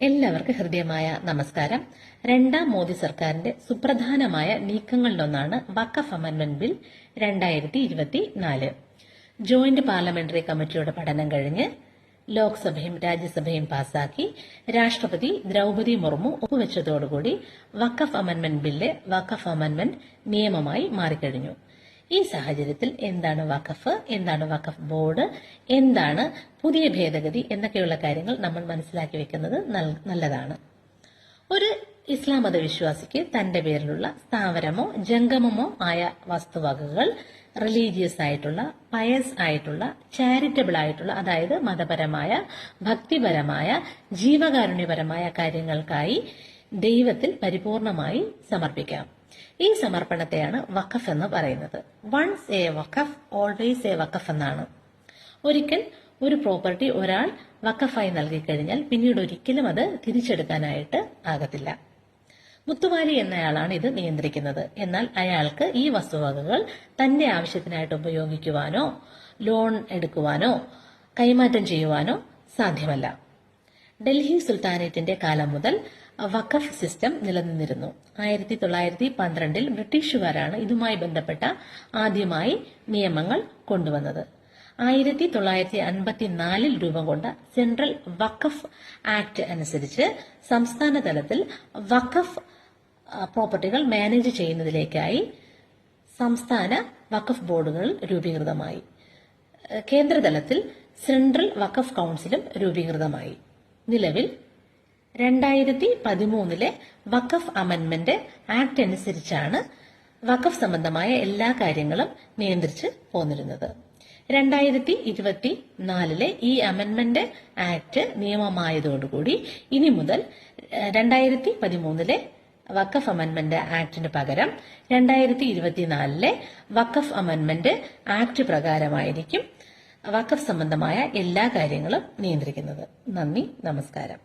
എല്ലാവർക്കും ഹൃദ്യമായ നമസ്കാരം. രണ്ടാം മോദി സർക്കാരിന്റെ സുപ്രധാനമായ നീക്കങ്ങളിലൊന്നാണ് വഖഫ് അമെൻഡ്മെന്റ് ബിൽ 2024. ജോയിന്റ് പാർലമെന്ററി കമ്മിറ്റിയുടെ പഠനം കഴിഞ്ഞ് ലോക്സഭയും രാജ്യസഭയും പാസാക്കി രാഷ്ട്രപതി ദ്രൗപദി മുർമു ഒപ്പുവെച്ചതോടുകൂടി വഖഫ് അമെൻഡ്മെന്റ് ബില്ല് വഖഫ് അമെൻഡ്മെന്റ് നിയമമായി മാറിക്കഴിഞ്ഞു. ഈ സാഹചര്യത്തിൽ എന്താണ് വഖഫ്, എന്താണ് വഖഫ് ബോർഡ്, എന്താണ് പുതിയ ഭേദഗതി എന്നൊക്കെയുള്ള കാര്യങ്ങൾ നമ്മൾ മനസ്സിലാക്കി വെക്കുന്നത് നല്ലതാണ്. ഒരു ഇസ്ലാം മത വിശ്വാസിക്ക് തന്റെ പേരിലുള്ള സ്ഥാവരമോ ജംഗമമോ ആയ വസ്തുവകകൾ റിലീജിയസ് ആയിട്ടുള്ള, പയസ് ആയിട്ടുള്ള, ചാരിറ്റബിൾ ആയിട്ടുള്ള, അതായത് മതപരമായ, ഭക്തിപരമായ, ജീവകാരുണ്യപരമായ കാര്യങ്ങൾക്കായി ദൈവത്തിൽ പരിപൂർണമായി സമർപ്പിക്കാം. ഈ സമർപ്പണത്തെയാണ് വഖഫ് എന്ന് പറയുന്നത്. വൺസ് എ വഖഫ് ഓൾവേസ് എ വഖഫ് എന്നാണ്. ഒരിക്കൽ ഒരു പ്രോപ്പർട്ടി ഒരാൾ വഖഫായി നൽകിക്കഴിഞ്ഞാൽ പിന്നീട് ഒരിക്കലും അത് തിരിച്ചെടുക്കാനായിട്ട് ആകത്തില്ല. മുത്തുവാലി എന്നയാളാണ് ഇത് നിയന്ത്രിക്കുന്നത്. എന്നാൽ അയാൾക്ക് ഈ വസ്തുവകകൾ തന്റെ ആവശ്യത്തിനായിട്ട് ഉപയോഗിക്കുവാനോ ലോൺ എടുക്കുവാനോ കൈമാറ്റം ചെയ്യുവാനോ സാധ്യമല്ല. ഡൽഹി സുൽത്താനേറ്റിന്റെ കാലം മുതൽ വഖഫ് സിസ്റ്റം നിലനിന്നിരുന്നു. 1912 ബ്രിട്ടീഷുകാരാണ് ഇതുമായി ബന്ധപ്പെട്ട ആദ്യമായി നിയമങ്ങൾ കൊണ്ടുവന്നത്. 1954 രൂപം കൊണ്ട സെൻട്രൽ വഖഫ് ആക്ട് അനുസരിച്ച് സംസ്ഥാന തലത്തിൽ വഖഫ് പ്രോപ്പർട്ടികൾ മാനേജ് ചെയ്യുന്നതിലേക്കായി സംസ്ഥാന വഖഫ് ബോർഡുകൾ രൂപീകൃതമായി. കേന്ദ്രതലത്തിൽ സെൻട്രൽ വഖഫ് കൌൺസിലും രൂപീകൃതമായി. നിലവിൽ 2013 വഖഫ് അമെൻഡ്മെന്റ് ആക്ട് അനുസരിച്ചാണ് വഖഫ് സംബന്ധമായ എല്ലാ കാര്യങ്ങളും നിയന്ത്രിച്ച് പോന്നിരുന്നത്. 2024 ഈ അമെൻഡ്മെന്റ് ആക്ട് നിയമമായതോടുകൂടി ഇനി മുതൽ 2013 വഖഫ് അമെൻഡ്മെന്റ് ആക്ടിന് പകരം 2024 വഖഫ് അമെൻഡ്മെന്റ് ആക്ട് പ്രകാരമായിരിക്കും വഖഫ് സംബന്ധമായ എല്ലാ കാര്യങ്ങളും നിയന്ത്രിക്കുന്നത്. നന്ദി, നമസ്കാരം.